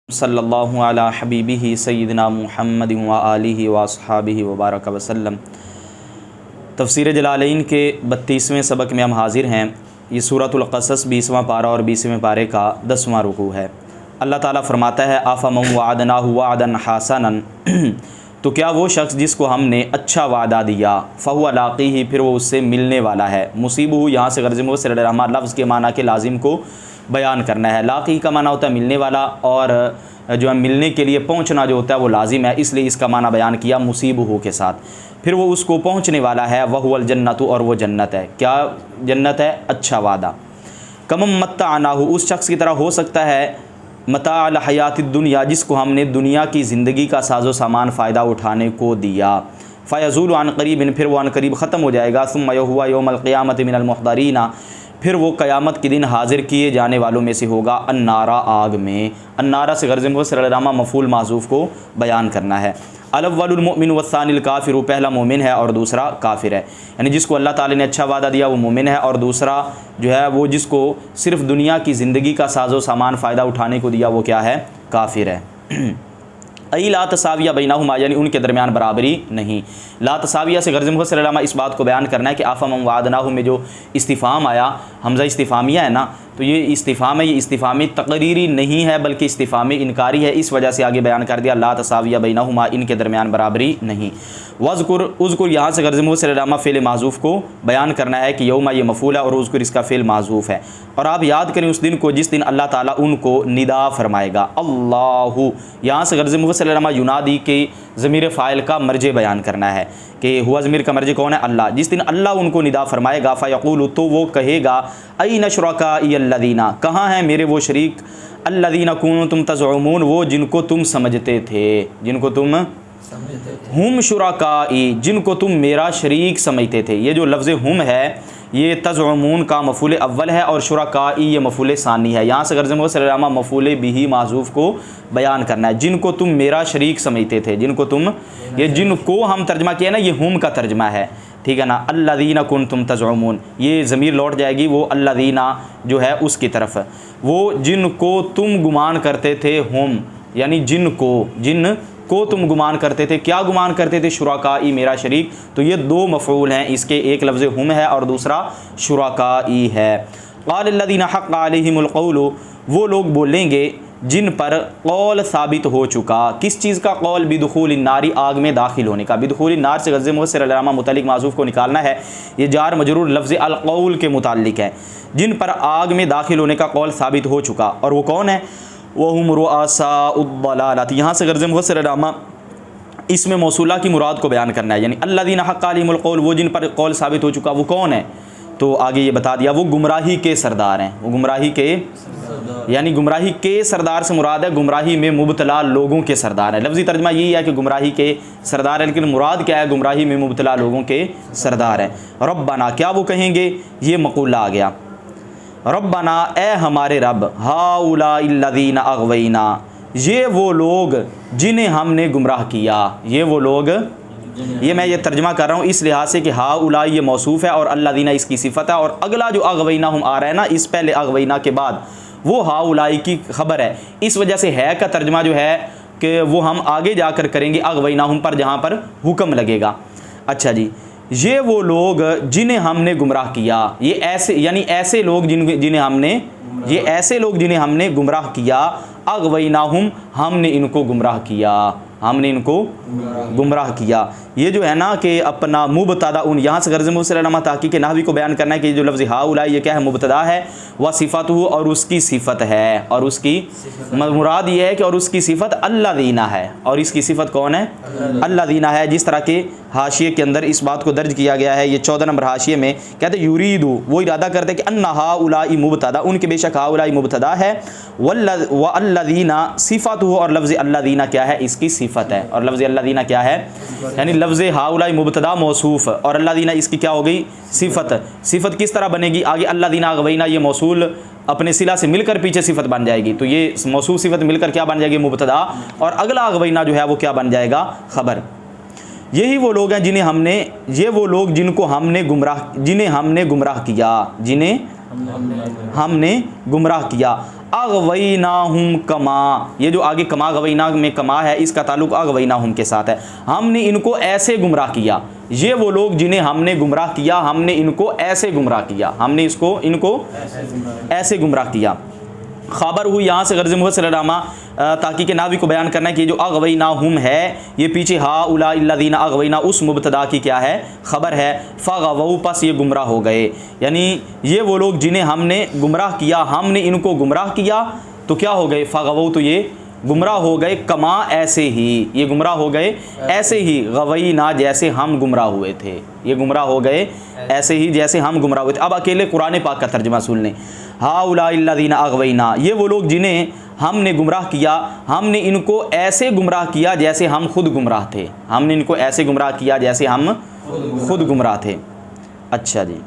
सल्लल्लाहु अला हबीबिही सय्यिदना मुहम्मद व आलिहि व अस्हाबिहि व बारक वसल्लम। तफसीर जलालैन के 32वें सबक में हम हाजिर हैं। ये सूरतुल क़सस 20वां पारा और 20वें पारे का 10वां रुकू है। अल्लाह ताला फरमाता है आफ़मन वअदनाहु वअदन हसनन, तो क्या वो शख्स जिसको हमने अच्छा वादा दिया, फ़हुव लाक़ीही, फिर वो उससे मिलने वाला है। मुसीबहु यहाँ से गर्ज़ मुफ़स्सिर रहमा लफ्ज़ के माना के लाजिम को बयान करना है। लाक़ी का माना होता है मिलने वाला, और जो है मिलने के लिए पहुँचना जो होता है वो लाजिम है, इसलिए इसका माना बयान किया मुसीबहु के साथ। फिर वो उसको पहुँचने वाला है, वहुवल जन्नतु, और वो जन्नत है। क्या जन्नत है? अच्छा वादा। कमम मत्ताअनाहु, उस शख्स की तरह हो सकता है मताअल हयातिद दुनिया, जिसको हमने दुनिया की ज़िंदगी का साजो सामान फ़ायदा उठाने को दिया। फ़यज़ूलु अन क़रीबिन, फिर वो अन करीब ख़त्म हो जाएगा। सुम्मा यहुवा यौमल क़ियामति मिनल मुहदरीना, फिर वो क़यामत के दिन हाज़िर किए जाने वालों में से होगा। अन्नारा, आग में। अन्नारा से गर्ज़ मुफ़स्सिर रहमा मफ़ूल माज़ूफ़ को बयान करना है। अव्वलुल मुमिन वस्सानिल काफ़िर, पहला मोमिन है और दूसरा काफिर है। यानी जिसको अल्लाह ताला ने अच्छा वादा दिया वो मोमिन है, और दूसरा जो है वो जिसको सिर्फ़ दुनिया की ज़िंदगी का साजो सामान फ़ायदा उठाने को दिया वो क्या है? काफिर है। अई ला तसाविया बैनहुमा, यानी उनके दरमियान बराबरी नहीं। ला तसाविया से गर्ज़ मुफ़स्सिर रहमा इस बात को बयान करना है कि आफ़मन वअदनाहु में जो इस्तिफ़ाम आया, हमज़ा इस्तिफ़ामिया है ना, तो ये इस्तिफ़ाम है, ये इस्तिफ़ामी तक़रीरी नहीं है बल्कि इस्तिफ़ामी इनकारी है। इस वजह से आगे बयान कर दिया ला तसाविया बैनहुमा, इनके दरमियान बराबरी नहीं। वज़कुर, उज़कुर यहाँ से गर्ज़ मुफ़स्सिर रहमा फ़ेल माज़ूफ़ को बयान करना है कि यौमा ये मफ़ूल है और उज़कुर इसका फ़ेल माज़ूफ़ है। और आप याद करें उस दिन को जिस दिन अल्लाह ताला उनको निदा फरमाएगा। अल्लाहु, यहाँ से गर्ज़ मुफ़स्सिर रहमा युनादी के ज़मीर फ़ाइल का मर्जे बयान करना है कि हुआ ज़मीर का मर्जे कौन है? अल्लाह। जिस दिन अल्लाह उनको निदा फरमाएगा, फ़यक़ूलु, तो वो कहेगा अय्न शुरकाई अल्लज़ीना, कहाँ हैं मेरे वो शरीक, अल्लज़ीना कुन्तुम तज़उमून, वो जिनको तुम समझते थे, जिनको तुम हुम शुरकाई, जिनको तुम मेरा शरीक समझते थे। ये जो लफ्ज़ हुम है ये तज़उमून का मफ़ूल अव्वल है और शुरकाई ये मफ़ूल सानी है। यहाँ से गर्ज़ मुफ़स्सिर रहमा मफ़ूल बिही माज़ूफ़ को बयान करना है। जिनको तुम मेरा शरीक समझते थे, जिनको तुम, ये जिनको हम तर्जमा किया ना, ये हुम का तर्जमा है, ठीक है ना। अल्लज़ीना कुन्तुम तज़उमून, ये ज़मीर लौट जाएगी वो अल्लज़ीना जो है उसकी तरफ, वो जिनको तुम गुमान करते थे। हुम यानी जिनको तुम गुमान करते थे। क्या गुमान करते थे? शुरकाई, मेरा शरीक। तो ये दो मफ़ऊल हैं इसके, एक लफ्ज़ हुम है और दूसरा शुरकाई है। क़ाल अल्लज़ीना हक़्क़ अलैहिमुल क़ौलु, वो लोग बोलेंगे जिन पर कौल साबित हो चुका। किस चीज़ का कौल? बिदुखूलिन नारी, आग में दाखिल होने का। बिदुखूलिन नार से गर्ज़ मुफ़स्सिर रहमा मुतल्लिक़ माज़ूफ़ को निकालना है। ये जार मजरूर लफ्ज़ अल क़ौल के मुताल्लिक़ है, जिन पर आग में दाखिल होने का कौल साबित हो चुका। और वो कौन है? वहुम रुआसाउद्दलालत। यहाँ से गर्ज़ मुफ़स्सिर रहमा इसमें मौसूला की मुराद को बयान करना है, यानी अल्लज़ीना हक़्क़ अलैहिमुल क़ौल, वो जिन पर कौल साबित हो चुका वो कौन है? तो आगे ये बता दिया वो गुमराही के सरदार हैं। वो गुमराही के, यानी गुमराही के सरदार से मुराद है गुमराही में मुबतला लोगों के सरदार हैं। लफ्ज़ी तर्जमा यही है कि गुमराही के सरदार है, लेकिन मुराद क्या है? गुमराही में मुबतला लोगों के सरदार हैं। रब्बना, क्या वो कहेंगे? ये मक़ूला आ गया। रब्बना, ए हमारे रब, हाउलाइल्लज़ीना अग़वैना, ये वो लोग जिन्हें हमने गुमराह किया। ये वो लोग, ये मैं ये तर्जमा कर रहा हूँ इस लिहाज से कि हाउलाई ये मौसूफ़ है और अल्लज़ीना इसकी सिफ़त है, और अगला जो अग़वैना हम आ रहा है ना, इस पहले अग़वैना के बाद वो हाउलाई की खबर है। इस वजह से है का तर्जमा जो है कि वो हम आगे जाकर करेंगे अग़वैना हम पर, जहाँ पर हुक्म लगेगा। अच्छा जी, ये वो लोग जिन्हें हमने गुमराह किया। ये ऐसे, यानी ऐसे लोग जिन्हें हमने, ये ऐसे लोग जिन्हें हमने गुमराह किया। अग़वैनाहुम, हमने इनको गुमराह किया, हमने इनको गुमराह किया। ये जो है ना कि अपना मुबतदा उन, यहाँ से गर्ज़ मुफ़स्सिर रहमा ताक़ीक़ के नहवी को बयान करना है कि जो लफ्ज़ हाउलाई ये क्या है? मुबतदा है, वह सिफ़तहु, और उसकी सिफ़त है, और उसकी मुराद ये है कि और उसकी सिफ़त अल्लज़ीना है, और इसकी सिफ़त कौन है? अल्लज़ीना है। जिस तरह के हाशिये के अंदर इस बात को दर्ज किया गया है, ये 14 नंबर हाशिये में कहते युरीदु, वो इरादा करते कि अन्ना हाउलाई मुबतदा, उनके बेशक हाउलाई मुबतदा है, व अल्लज़ीना सिफ़तहु, और लफ्ज़ अल्लज़ीना क्या है? इसकी सिफ़त है। और लफ्ज़ अल्लज़ीना क्या है? यानी लफ्ज़ हाउलाई मुबतदा मौसूफ़, और अल्लज़ीना इसकी क्या हो गई? सिफ़त। सिफ़त किस तरह बनेगी? आगे अल्लज़ीना अग़वैना ये मौसूल अपने सिला से मिलकर पीछे सिफ़त बन जाएगी, तो ये मौसूफ़ सिफ़त मिलकर क्या बन जाएगी? मुबतदा, और अगला अग़वैना जो है वो क्या बन जाएगा? खबर। यही वो लोग हैं जिन्हें हमने, ये वो लोग जिनको हमने गुमराह, जिन्हें हमने गुमराह किया, जिन्हें हमने गुमराह किया। अगवैनाहुम कमा, ये जो आगे कमा गवैना में कमा है, इसका ताल्लुक अगवैनाहुम के साथ है। हमने इनको ऐसे गुमराह किया, ये वो लोग जिन्हें हमने गुमराह किया, हमने इनको ऐसे गुमराह किया, हमने इनको ऐसे गुमराह किया। खबर हुई यहाँ से गर्ज़ मुफ़स्सिरामा ताकि के नावी को बयान करना है कि जो अगवैनाहुम है, ये पीछे हा उला इल्लज़ीना अगवैना उस मुब्तदा की क्या है, खबर है। फ़गवौ, पस ये गुमराह हो गए, यानी ये वो लोग जिन्हें हमने गुमराह किया, हमने इनको गुमराह किया तो क्या हो गए, फ़गवौ तो ये गुमराह हो गए, कमा ऐसे ही, ये गुमराह हो गए ऐसे ही, गवैना जैसे हम गुमराह हुए थे, ये गुमराह हो गए ऐसे ही जैसे हम गुमराह हुए थे। अब अकेले कुरान पाक का तर्जुमा सुन लें। हाउला इल्लज़ीना अगवैना, ये वो लोग जिन्हें हमने गुमराह किया, हमने इनको ऐसे गुमराह किया जैसे हम खुद गुमराह थे, हमने इनको ऐसे गुमराह किया जैसे हम खुद गुमराह थे। अच्छा जी,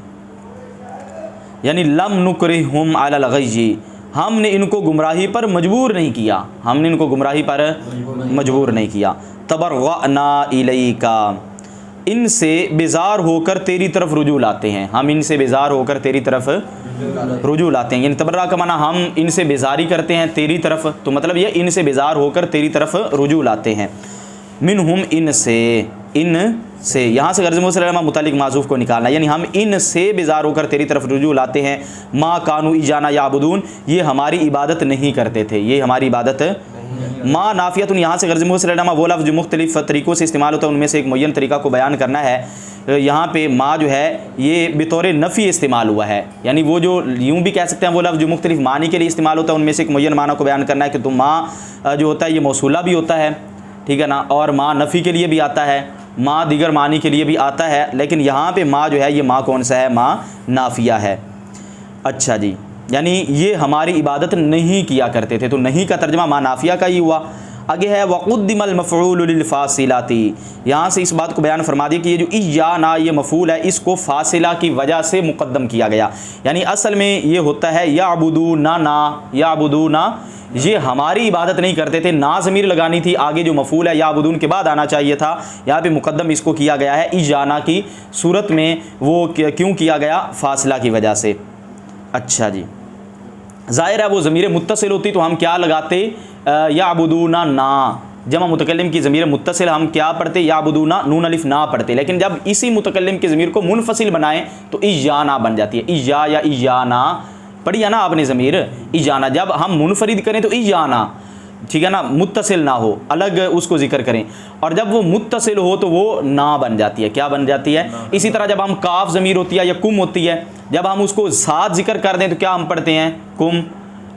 यानी लम नुकरिहुम अलल गय्यि, हमने इनको गुमराही पर मजबूर नहीं किया, हमने इनको गुमराही पर मजबूर नहीं किया। तबर्रअना इलैका, इनसे बेजार होकर तेरी तरफ रुजू लाते हैं, हम इनसे बेजार होकर तेरी तरफ रुजू लाते हैं। यानी तबर्रा का माना हम इनसे बेजारी करते हैं तेरी तरफ, तो मतलब ये इनसे बेजार होकर तेरी तरफ रुजू लाते हैं। मिनहुम, इनसे यहाँ से गर्ज़ मुफ़स्सिरामा मुतालिक माज़ूफ़ को निकालना, यानी हम इनसे बेजार होकर तेरी तरफ रुजू लाते हैं। मा कानू इजाना याबुदून, ये हमारी इबादत नहीं करते थे, ये हमारी इबादत। माँ नाफियतुन, यहाँ से गर्ज़ मुफ़स्सिरामा वो लफ्ज़ जो मुख्तलिफ़ तरीक़ों से इस्तेमाल होता है, उनमें से एक मुय्यन तरीक़ा को बयान करना है। यहाँ पे माँ जो है ये बितौर नफ़ी इस्तेमाल हुआ है, यानी वो जो यूँ भी कह सकते हैं वो लफ्ज़ जो मुख्तलिफ़ मानी के लिए इस्तेमाल होता है, उनमें से एक मुय्यन माना को बयान करना है कि तो माँ जो होता है ये मौसूला भी होता है, ठीक है ना, और माँ नफ़ी के लिए भी आता है, माँ दीगर मानी के लिए भी आता है, लेकिन यहाँ पे माँ जो है ये माँ कौन सा है, माँ नाफिया है। अच्छा जी, यानी ये हमारी इबादत नहीं किया करते थे, तो नहीं का तर्जमा माँ नाफिया का ही हुआ। आगे है वक़ुद्दिमल मफ़ऊल लिल फ़ासिलाती, यहाँ से इस बात को बयान फरमा दिया कि ये जो इय्याना ये मफ़ऊल है, इसको फ़ासिला की वजह से मुक़द्दम किया गया। यानी असल में ये होता है याबुदूना, याबुदूना, ये हमारी इबादत नहीं करते थे, ना ज़मीर लगानी थी, आगे जो मफ़ऊल है याबुदून के बाद आना चाहिए था, यहाँ पे मुक़द्दम इसको किया गया है इय्याना की सूरत में। वो क्यों किया गया, फ़ासिला की वजह से। अच्छा जी, ज़ाहिर है वो ज़मीर मुत्तसिल होती तो हम क्या लगाते, याबुदूना ना, जमा मुतकल्लिम की ज़मीर मुत्तसिल हम क्या पढ़ते, याबुदूना नून अलिफ ना पढ़ते, लेकिन जब इसी मुतकल्लिम की ज़मीर को मुनफसिल बनाएं तो इय्याना बन जाती है। इय्या या इय्याना पढ़ी है ना आपने ज़मीर, इय्याना, जब हम मुनफरिद करें तो इय्याना, ठीक है ना, मुत्तसिल ना हो, अलग उसको जिक्र करें, और जब वो मुत्तसिल हो तो वो ना बन जाती है, क्या बन जाती है। इसी तरह जब हम काफ ज़मीर होती है या कुम होती है, जब हम उसको साथ जिक्र कर दें तो क्या हम पढ़ते हैं, कुम,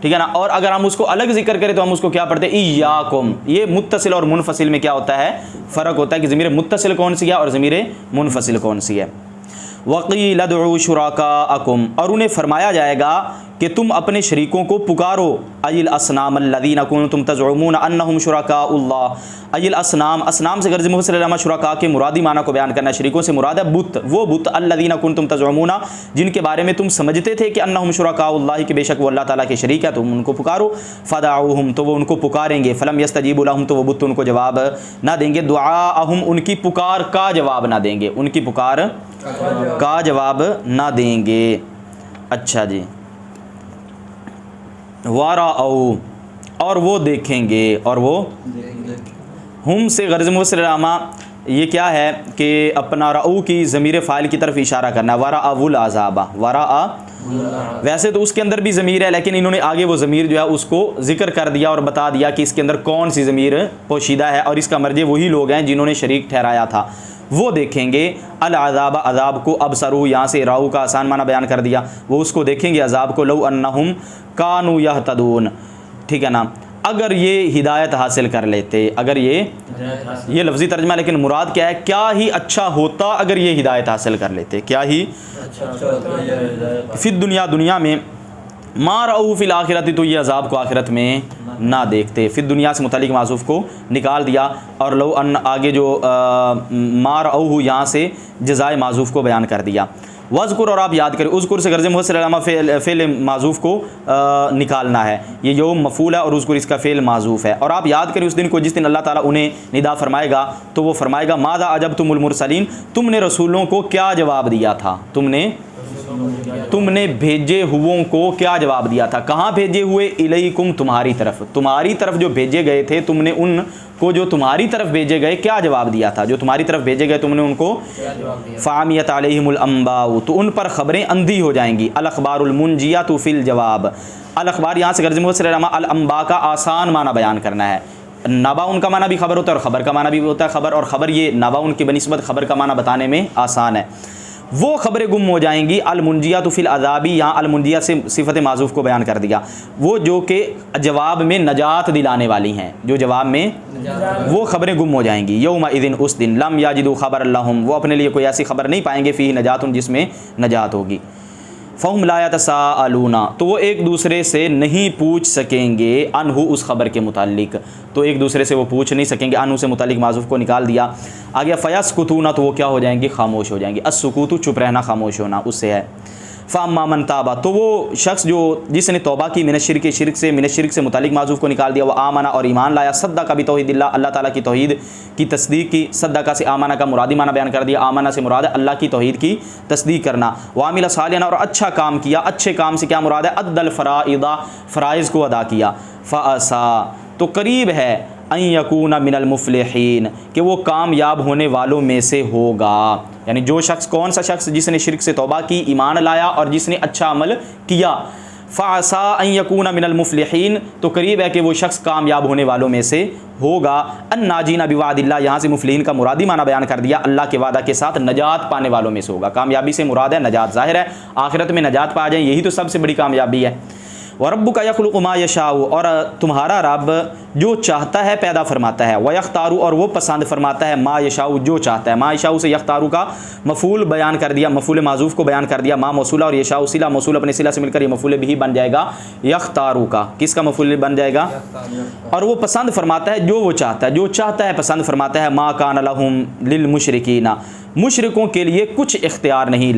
ठीक है ना, और अगर हम उसको अलग जिक्र करें तो हम उसको क्या पढ़ते हैं, इय्याकुम। ये मुत्तसिल और मुनफसिल में क्या होता है, फ़र्क होता है कि ज़मीर मुत्तसिल कौन सी है और ज़मीर मुनफसिल कौन सी है। वक़ील अदउ शुरकाअकुम, और उन्हें फरमाया जाएगा कि तुम अपने शरीकों को पुकारो, अयिल असनाम अल्लज़ीना कुंतुम तज़उमून अन्नहुम शुरकाउल्लाह। अयिल असनाम, असनाम से गर्ज़ मुफ़स्सिरामा शुरका के मुरादी माना को बयान करना, शरीकों से मुराद है बुत, वो बुत अल्लज़ीना कुंतुम तज़उमून, जिनके बारे में तुम समझते थे कि अन्नहुम शुरकाउल्लाह, कि बेशक वो अल्लाह ताला के शरीक है, तुम उनको पुकारो। फ़दअूहुम, तो वो उनको पुकारेंगे, फ़लम यस्तजीबू लहुम, तो वो बुत उनको जवाब ना देंगे, दुआअहुम, उनकी पुकार का जवाब ना देंगे, उनकी पुकार का जवाब ना देंगे। अच्छा जी, वाराअऊ, और वो देखेंगे, और वो हम से गर्ज़ मुफ़स्सिरामा ये क्या है कि अपना रऊ की ज़मीर फ़ाइल की तरफ इशारा करना, वाराअवुल अज़ाबा, वाराअ, वैसे तो उसके अंदर भी ज़मीर है, लेकिन इन्होंने आगे वो ज़मीर जो है उसको ज़िक्र कर दिया और बता दिया कि इसके अंदर कौन सी ज़मीर पोशीदा है, और इसका मर्जे वही लोग हैं जिन्होंने शरीक ठहराया था। वो देखेंगे अल अज़ाब, अज़ाब को, अबसरू, यहाँ से राऊ का आसान माना बयान कर दिया, वो उसको देखेंगे अज़ाब को, लौ अन्नहुम कानू यहतदून, ठीक है ना, अगर ये हिदायत हासिल कर लेते, अगर ये लफ्ज़ी तर्जमा, लेकिन मुराद क्या है, क्या ही अच्छा होता अगर ये हिदायत हासिल कर लेते, क्या ही फिर दुनिया में, मा रऊ फिल आखिरती, तो ये अज़ाब को आखिरत में ना देखते। फिर दुनिया से मुतालिक मासूफ़ को निकाल दिया, और लो अन आगे जो मा रऊ यहाँ से जज़ाए मासूफ़ को बयान कर दिया। वज़कुर, और आप याद करें, उज़कुर से गर्ज़ मुफ़स्सिरामा फ़ेल माज़ूफ़ को निकालना है, ये यौम मफ़ूल है और उज़कुर इसका फ़ेल माज़ूफ़ है। और आप याद करें उस दिन को जिस दिन अल्लाह ताला उन्हें निदा फरमाएगा, तो वो फरमाएगा मादा अजबतुमुल मुरसलीन, तुमने रसूलों को क्या जवाब दिया था, तुमने तुमने भेजे हुओं को क्या जवाब दिया था। कहाँ भेजे हुए, इलैकुम तुम्हारी तरफ, तुम्हारी तरफ जो भेजे गए थे, तुमने उनको जो तुम्हारी तरफ भेजे गए क्या जवाब दिया था। जो तुम्हारी तरफ भेजे गए तुमने उनको फ़ामियत अलैहिमुल अंबाउ, तो उन पर खबरें अंधी हो जाएंगी। अल अखबारुल मुंजिया तो फिल जवाब, अल अखबार यहाँ से गर्ज़ मुफ़स्सिर अल अंबा का आसान माना बयान करना है। नबा उनका माना भी खबर होता है और ख़बर का माना भी होता है खबर, और ख़बर ये नबा उनकी बनिस्बत खबर का माना बताने में आसान है। वो खबरें गुम हो जाएंगी। अलमुंजिया तो फिल अज़ाबी, यहाँ अलमुंजिया से सिफ़त माज़ूफ़ को बयान कर दिया। वो जो कि जवाब में नजात दिलाने वाली हैं, जो जवाब में वो खबरें गुम हो जाएंगी। यौम इदिन, उस दिन, लम याजिदू खबर अल्लाहुम, वो अपने लिए कोई ऐसी खबर नहीं पाएंगे, फ़ीही नजातुन, जिसमें नजात होगी। फ़हुम ला यतसाअलूना, तो वो एक दूसरे से नहीं पूछ सकेंगे, अनहु, उस खबर के मुतालिक, तो एक दूसरे से वो पूछ नहीं सकेंगे। अनहु से मुतालिक माज़ूफ़ को निकाल दिया। आगे फ़यस्कुतूना, तो वो क्या हो जाएंगे, खामोश हो जाएंगे। अस्सुकूतु, चुप रहना, खामोश होना, उससे है। फ़अम्मा मन ताबा, तो वो शख्स जो जिसने तौबा की मिनश्शिर्क, शिर्क से मुतालिक माज़ूफ़ को निकाल दिया। वह आमना, और ईमान लाया। सद्दक़ा बितौहीदिल्लाह, अल्लाह ताला की तौहीद की तस्दीक की। सद्दक़ा से आमना का मुरादी माना बयान कर दिया। आमना से मुराद है अल्लाह की तौहीद की तस्दीक करना। वामिल सालिहन, और अच्छा काम किया। अच्छे काम से क्या मुराद है, अद्दल फ़राइदा, फ़राइज़ को अदा किया। फ़असा, तो करीब है, अन यकूना मिनल मुफ़्लिहीन, कि वो कामयाब होने वालों में से होगा। यानी जो शख्स, कौन सा शख्स, जिसने शिर्क से तौबा की, ईमान लाया और जिसने अच्छा अमल किया। फ़असा अन यकूना मिनल मुफ़्लिहीन, तो करीब है कि वो शख्स कामयाब होने वालों में से होगा। अन्नाजीना बिवादिल्लाह, यहाँ से मुफ़्लिहीन का मुरादी माना बयान कर दिया। अल्लाह के वादा के साथ नजात पाने वालों में से होगा। कामयाबी से मुराद है नजात। ज़ाहिर है आखिरत में नजात पा जाए, यही तो सबसे बड़ी कामयाबी है। व रब्बुका यख़्लुक़ु मा यशाउ, और तुम्हारा रब जो चाहता है पैदा फरमाता है। व यख्तारू, और वो पसंद फरमाता है। मा यशाउ, जो चाहता है। मा यशाउ से यख्तारू का मफूल बयान कर दिया, मफूल माज़ूफ़ को बयान कर दिया। मा मौसूला, और यशाउ सिला, मौसूल अपने सिला से मिलकर ये मफूल भी बन जाएगा यख्तारू का। किसका मफूल बन जाएगा, और वो पसंद फरमाता है जो वो चाहता है। जो चाहता है पसंद फरमाता है। मा कान लहुम लिल मुशरिकीना, मुशरिकों के लिए कुछ इख्तियार नहीं।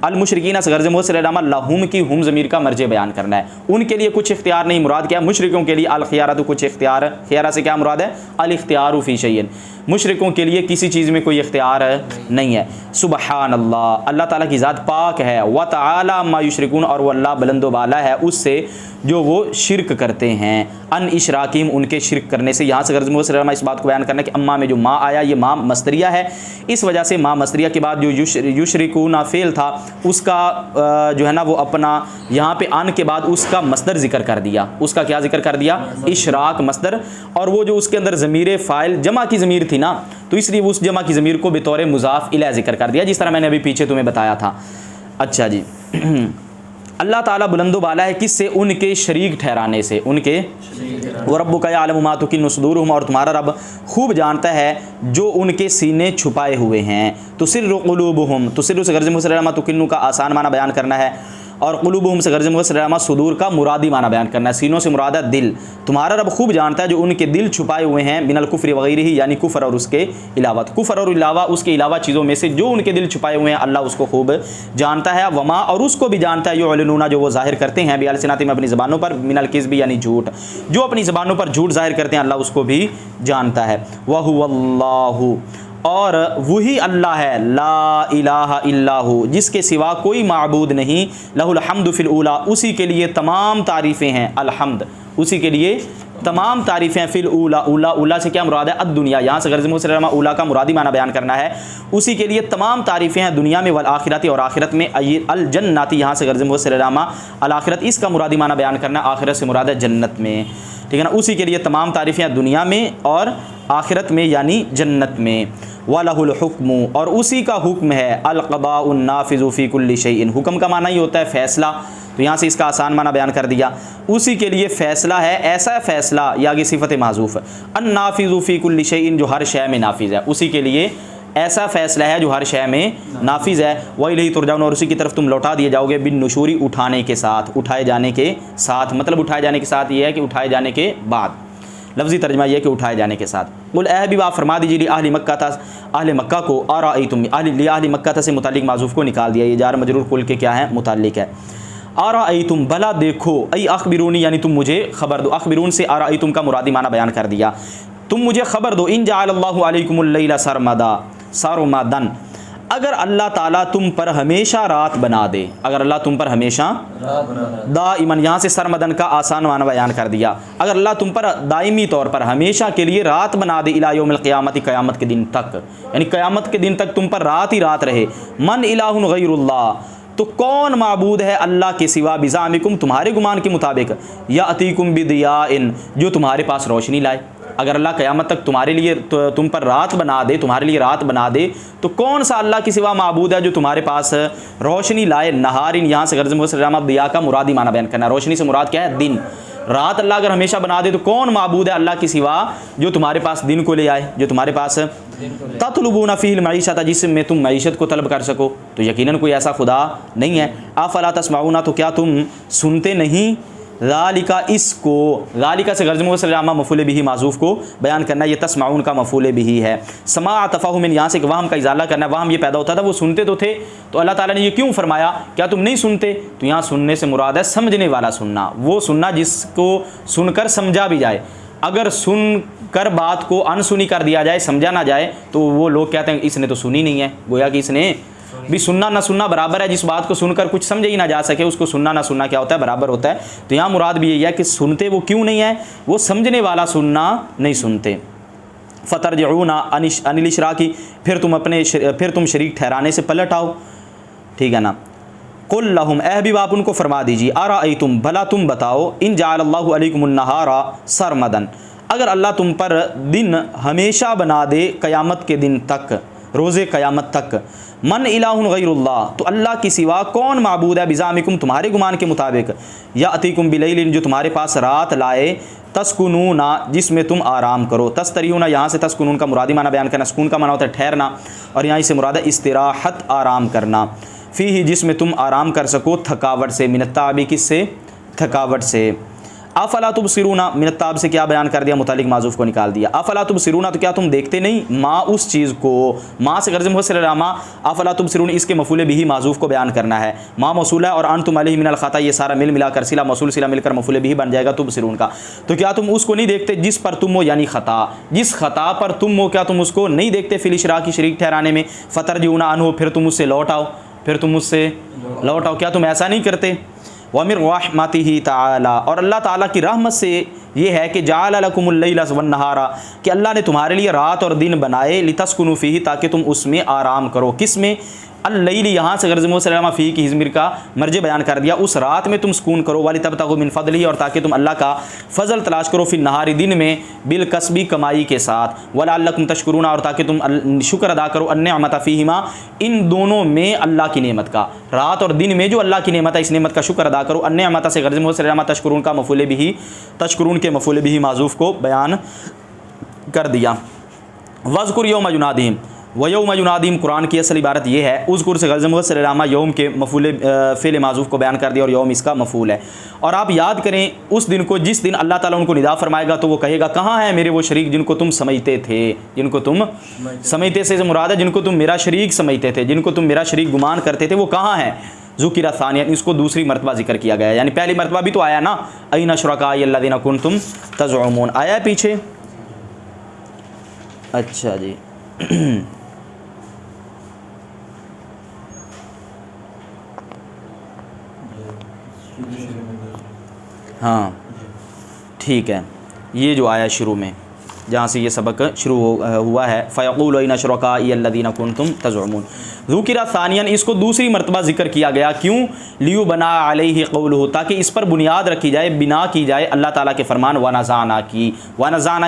अल मुशरिकीना से गर्ज़ मुफ़स्सिर लहुम की हुम ज़मीर का मर्जे बयान करना है। उनके लिए कुछ इख्तियार नहीं, मुराद क्या है, मुशरिकों के लिए अल खियारतु, कुछ इख्तियार। खियारा से क्या मुराद है, अल इख्तियारु फ़ी शैइन, मुशरिकों के लिए किसी चीज़ में कोई इख्तियार नहीं है। सुबहान अल्लाह, अल्लाह ताला की ज़ात पाक है। व तआला अम्मा युशरिकून, और वो अल्लाह बुलंद बाला है उससे जो वो शिरक करते हैं। अन इशराकीम, उनके शिरक करने से। यहाँ से गर्ज़ मुफ़स्सिर इस बात को बयान करना कि अम्मा में जो माँ आया, ये माँ मस्तरिया है। इस वजह से माँ मस्तरिया के बाद जो युशरिकूना फ़ेल था, उसका जो है ना वो अपना यहाँ पे अन के बाद उसका मस्दर ज़िक्र कर दिया। उसका क्या ज़िक्र कर दिया, इशराक मस्दर। और वो जो उसके अंदर ज़मीर फ़ाइल जमा की ज़मीर थी ना, तो इसलिए उस जमा की ज़मीर को बेतौर मुज़ाफ़ इलै ज़िक्र कर दिया, जिस तरह मैंने अभी पीछे तुम्हें बताया था। अच्छा जी, अल्लाह ताला बुलंदो बाला है, किससे, उनके शरीक ठहराने से, उनके। व रब्बुका यअलमु मा तुकिन्नु सुदूरुहुम, और तुम्हारा रब खूब जानता है जो उनके सीने छुपाए हुए हैं। तुसिर्रु क़ुलूबुहुम, तुसिर्रु से गर्ज़ मुफ़स्सिर मा तुकिन्नु का आसान माना बयान करना है, और क़ुलूबुहुम से गर्ज़ मुफ़स्सिर सुदूर का मुरादी माना बयान करना है। सीनों से मुराद है दिल। तुम्हारा रब खूब जानता है जो उनके दिल छुपाए हुए हैं। मिनल कुफ्र वग़ैरही, यानी कुफ़र और उसके अलावा। कुफ़र और अलावा, उसके अलावा चीज़ों में से जो उनके दिल छुपाए हुए हैं, अल्लाह उसको खूब जानता है। वमा, और उसको भी जानता है। युअलिनूना, जो वो ज़ाहिर करते हैं, बिअल्सिनातिहिम में, अपनी ज़बानों पर। मिनल किज़्बि, यानी झूठ, जो अपनी ज़बानों पर झूठ ज़ाहिर करते हैं, अल्लाह उसको भी जानता है। व हुवल्लाहु, और वही अल्लाह है। ला इलाहा इल्लाहु, जिसके सिवा कोई माबूद नहीं। लहुल हम्दु फिल ऊला, उसी के लिए तमाम तारीफ़ें हैं। अलहम्द, उसी के लिए तमाम तारीफ़ें फिल ऊला। ऊला, ऊला से क्या मुराद है, अद दुनिया। यहाँ से गर्ज़ मुफ़स्सिर ऊला का मुरादी माना बयान करना है। उसी के लिए तमाम तारीफ़ें हैं दुनिया में, वल आखिरती, और आखिरत में। अल जन्नती, यहाँ से गर्ज़ मुफ़स्सिर अल आखिरत, इसका मुरादी माना बयान करना। आखिरत से मुराद है जन्नत में, ठीक है ना। उसी के लिए तमाम तारीफ़ें हैं दुनिया में और आखिरत में, यानी जन्नत में। वलहुल हुक्मु, और उसी का हुक्म है। अल क़दाउन नाफ़िज़ु फ़ी कुल्लि शैइन, हुक्म का माना ही होता है फ़ैसला, तो यहाँ से इसका आसान माना बयान कर दिया। उसी के लिए फ़ैसला है, ऐसा फ़ैसला, या आगे सिफ़त माज़ूफ़। अन नाफ़िज़ु फ़ी कुल्लि शैइन, जो हर शय में नाफिज़ है, उसी के लिए ऐसा फ़ैसला है जो हर शय में नाफिज़ है। व इलैहि तुरजाऊन, और उसी की तरफ तुम लौटा दिए जाओगे। बिन नुशूरी, उठाने के साथ, उठाए जाने के साथ। मतलब उठाए जाने के साथ ये है कि उठाए जाने के बाद, लफ्ज़ी तर्जमा यह कि उठाए जाने के साथ। कुल भी आप फरमा दीजिए अहली मक्का था, अहल मक्का को। आराइतुम, अहली मक्का था से मुतालिक माज़ूफ़ को निकाल दिया। ये जार मजरूर कुल के क्या है, मुतालिक है। आराइतुम, भला देखो। अई अखबिरूनी, यानी तुम मुझे खबर दो। अखबिरून से आराइतुम का मुरादी माना बयान कर दिया, तुम मुझे खबर दो। इन जअलल्लाहु अलैकुमुल लैला सरमदा, सरमदन, अगर अल्लाह ताला तुम पर हमेशा रात बना दे, अगर अल्लाह तुम पर हमेशा दाइमन, यहाँ से सरमदन का आसान माना बयान कर दिया, अगर अल्लाह तुम पर दायमी तौर पर हमेशा के लिए रात बना दे, इला यौमिल क़ियामत, क़यामत के दिन तक, यानी क़यामत के दिन तक तुम पर रात ही रात रहे। मन इलाहुन गैरुल्लाह, तो कौन माबूद है अल्लाह के सिवा, बिज़ामिकुम, तुम्हारे गुमान के मुताबिक, या अतीकुम बिदियाइन, जो तुम्हारे पास रोशनी लाए। अगर अल्लाह क़यामत तक तुम्हारे लिए तुम पर रात बना दे, तुम्हारे लिए रात बना दे, तो कौन सा अल्लाह के सिवा माबूद है जो तुम्हारे पास रोशनी लाए। नहारिन, यहाँ से गर्ज़ मुसलमा दिया का मुरादी माना बयान करना, रोशनी से मुराद क्या है, दिन। रात अल्लाह अगर हमेशा बना दे तो कौन माबूद है अल्लाह के सिवा जो तुम्हारे पास दिन को ले आए, जो तुम्हारे पास ततलुबूना फ़ीहिल मईशत, जिसमें तुम मईशत को तलब कर सको। तो यकीनन कोई ऐसा खुदा नहीं है। अफ़ला तस्माऊना, तो क्या तुम सुनते नहीं। ज़ालिका, इसको, ज़ालिका से गर्ज़ मुसलमा मफ़ूल बिही माज़ूफ़ को बयान करना, ये तस्माऊन का मफ़ूल बिही है। समा तफ़ाहुमिन, यहाँ से वहम का इज़ाला करना, वहम ये पैदा होता था वो सुनते तो थे, तो अल्लाह ताला ने ये क्यों फरमाया, क्या तुम नहीं सुनते। तो यहाँ सुनने से मुराद है समझने वाला सुनना, वो सुनना जिसको सुनकर समझा भी जाए। अगर सुन कर बात को अनसुनी कर दिया जाए, समझा ना जाए, तो वो लोग कहते हैं इसने तो सुनी नहीं है, गोया कि इसने भी सुनना ना सुनना बराबर है। जिस बात को सुनकर कुछ समझे ही ना जा सके, उसको सुनना ना सुनना क्या होता है, बराबर होता है। तो यहाँ मुराद भी यही है कि सुनते वो क्यों नहीं है, वो समझने वाला सुनना नहीं सुनते। फ़तरजऊना अनिल इशराकी, फिर तुम शरीक ठहराने से पलट आओ, ठीक है ना। कुल लहुम, ए हबीब आप उनको फरमा दीजिए, अराअयतुम, भला तुम बताओ, इन जअलल्लाहु अलैकुमुन नहारा सरमदन, अगर अल्लाह तुम पर दिन हमेशा बना दे क़यामत के दिन तक, रोज़े क़यामत तक, मन इलाहुन गैरुल्लाह, तो अल्लाह के सिवा कौन माबूद है, बिज़ामिकुम, तुम्हारे गुमान के मुताबिक, या अतीकुम बिलैलिन, जो तुम्हारे पास रात लाए, तस्कुनूना, जिसमें तुम आराम करो। तस्तरीना, यहाँ से तस्कुनून का मुरादी माना बयान करना, सुकून का माना होता है ठहरना, और यहाँ से मुराद है इस्तिराहत, आराम करना। फ़ीही, जिसमें तुम आराम कर सको थकावट से, मिनत्ताबी, किससे, थकावट से। अफ़ला तुबसिरूना, मिनत्ताब से क्या बयान कर दिया, मुतालिक माज़ूफ़ को निकाल दिया। अफ़ला तुबसिरूना, तो क्या तुम देखते नहीं, माँ उस चीज़ को, माँ से गर्ज़ मुसलमा, अफ़ला तुबसिरून, इसके मफ़ूल बिही माज़ूफ़ को बयान करना है। माँ मौसूल है और अंतुम अलैहि मिनल ख़ता, ये सारा मिल मिलाकर सिला मौसूल सिला मिलकर मफ़ूल बिही बन जाएगा तुबसिरून का। तो क्या तुम उसको नहीं देखते जिस पर तुम हो, यानी ख़ता, जिस ख़ता पर तुम हो, क्या तुम उसको नहीं देखते, फ़िल इशराकी, शरीक ठहराने में। फ़तरजऊना अन्हु, फिर तुम उससे लौट आओ, फिर तुम उससे लौट आओ, क्या तुम ऐसा नहीं करते। वमिर रहमतिही ताला, और अल्लाह ताला की रहमत से ये है कि जाअल लकुमुल लैला वन्नहारा, कि अल्लाह ने तुम्हारे लिए रात और दिन बनाए, लितस्कुनु फ़ीही, ताकि तुम उसमें आराम करो। किस में, अल-लैली, यहाँ से गर्ज़ मुसलमा फ़ी की हिज़्मिर का मर्ज बयान कर दिया, उस रात में तुम सुकून करो, वाली तबतगु मिन फ़ज़लिही, और ताकि तुम अल्लाह का फ़ज़ल तलाश करो, फिन नहारी, दिन में, बिल कसबी, कमाई के साथ, वलअल्लकुम तशकुरूना, और ताकि तुम शुक्र अदा करो, अन्निअमत फ़ीहिमा, इन दोनों में अल्लाह की नेमत का, रात और दिन में जो अल्लाह की नेमत है, इस नेमत का शुक्र अदा करो। अन्निअमत से गर्ज़ मुसलमा तशकुरून का मफ़ूल बिही, तशकुरून के मफ़ूल बिही माज़ूफ़ को बयान कर दिया। वज़कुर यौम युनादिहिम, व यौम युनादिहिम, कुरान की असल इबारत ये है, उज़कुर से गर्ज़ मुसलमा यौम के मफ़ूल फ़ेल माज़ूफ़ को बयान कर दिया, और यौम इसका मफ़ूल है। और आप याद करें उस दिन को, जिस दिन अल्लाह ताला उनको निदा फरमाएगा, तो वो कहेगा, कहाँ है मेरे वो शरीक जिनको तुम समझते थे, जिनको तुम समझते से मुराद है जिनको तुम मेरा शरीक समझते थे, जिनको तुम मेरा शरीक गुमान करते थे, वो कहाँ हैं। ज़ुकिरा सानिया, इसको दूसरी मरतबा जिक्र किया गया, यानी पहली मरतबा भी तो आया ना, अयना शुरकाई अल्लज़ीना कुंतुम तज़उमून, आया है पीछे। अच्छा जी, हाँ ठीक है, ये जो आया शुरू में, जहाँ से ये सबक शुरू हुआ है, फ़यक़ूलू अयना शुरकाई अल्लज़ीना कुंतुम तज़उमून। ज़ुकिरा सानियन, इसको दूसरी मरतबा जिक्र किया गया, क्यों, लियु बना अलैहि क़ौलुहु, ताकि इस पर बुनियाद रखी जाए, बिना की जाए अल्लाह ताला के फरमान वनज़ाना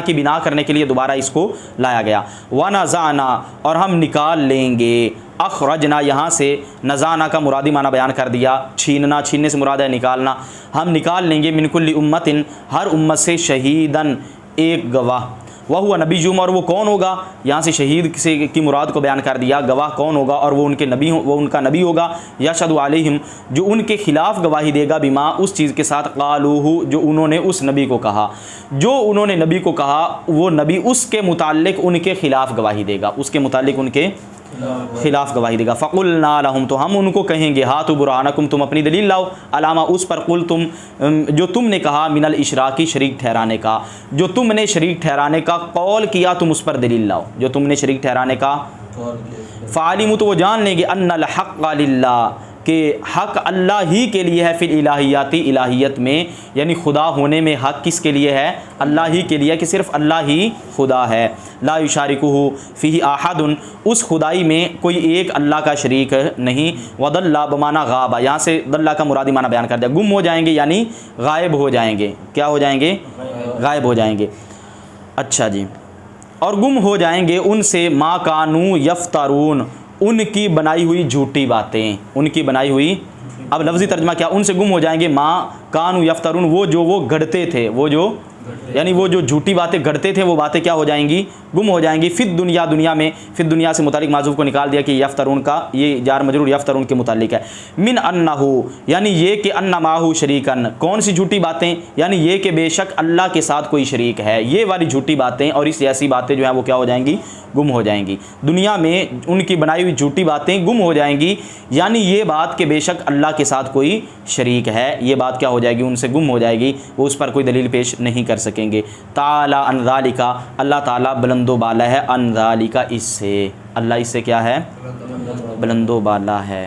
की बिना करने के लिए दोबारा इसको लाया गया। वनज़ाना, और हम निकाल लेंगे, अखरजना, यहाँ से नज़ाना का मुरादी माना बयान कर दिया, छीनना, छीनने से मुराद है निकालना। हम निकाल लेंगे मिन कुल्ली उम्मतिन, हर उम्मत से, शहीदन, एक गवाह, वह हुआ नबीजुम, और वो कौन होगा, यहाँ से शहीद से की मुराद को बयान कर दिया, गवाह कौन होगा, और वो उनके नबी, वो उनका नबी होगा, यशहदु अलैहिम, जो उनके खिलाफ गवाही देगा, बिमा, उस चीज़ के साथ, क़ालूहु, जो उन्होंने उस नबी को कहा, जो उन्होंने नबी को कहा, वो नबी उसके मुताल्लिक उनके खिलाफ गवाही देगा, उसके मुताल्लिक उनके खिलाफ गवाही देगा। फ़क़ुलना लहुम, तो हम उनको कहेंगे, हातु बुरहानकुम, तुम अपनी दलील लाओ, अलामा, उस पर, कुल तुम, जो तुमने कहा, मिनल इशराकी, शरीक ठहराने का, जो तुमने शरीक ठहराने का कौल किया, तुम उस पर दलील लाओ, जो तुमने शरीक ठहराने का फ़ालिमु तो वो जान लेंगे अन्नल हक़्क़ लिल्लाह कि हक़ अल्लाह ही के लिए है, फिल इलाहियाती इलाहियत में, यानी खुदा होने में हक़ किसके लिए है? अल्लाह ही के लिए, कि सिर्फ़ अल्लाह ही खुदा है। ला युशारिकुहु फ़ीही अहदुन, उस खुदाई में कोई एक अल्लाह का शरीक नहीं। वदल्ला बमाना गाबा, यहाँ से दल्ला का मुरादी माना बयान कर दिया, गुम हो जाएंगे यानी गायब हो जाएंगे। क्या हो जाएंगे? गायब हो जाएंगे। अच्छा जी, और गुम हो जाएंगे उनसे मा कानू यफ्तरून, उनकी बनाई हुई झूठी बातें, उनकी बनाई हुई, अब लफ्ज़ी तर्जमा क्या, उनसे गुम हो जाएंगे मा कानू यफ्तरून, वो जो वो गढ़ते थे, वो जो यानी वो जो झूठी बातें गढ़ते थे वो बातें क्या हो जाएंगी? गुम हो जाएंगी। फिर दुनिया, दुनिया में, फिर दुनिया से मुतालिक माज़ूफ़ को निकाल दिया कि यफ्तरून का ये जार मजरूर यफ्तरून के मुतालिक है। मिन अन्नहु, यानी ये कि अन्ना माहू शरीकन, कौन सी झूठी बातें? यानी ये कि बेशक अल्लाह के साथ कोई शरीक है, ये वाली झूठी बातें और इस ऐसी बातें जो है वो क्या हो जाएंगी? गुम हो जाएंगी। दुनिया में उनकी बनाई हुई झूठी बातें गुम हो जाएंगी, यानी ये बात कि बेशक अल्लाह के साथ कोई शरीक है, ये बात क्या हो जाएगी? उनसे गुम हो जाएगी, वो उस पर कोई दलील पेश नहीं कर सकेंगे। ताला अन ज़ालिका, अल्लाह ताला बुलंदो बाला है, अन ज़ालिका, इससे, अल्लाह इससे क्या है? बुलंदो बाला है।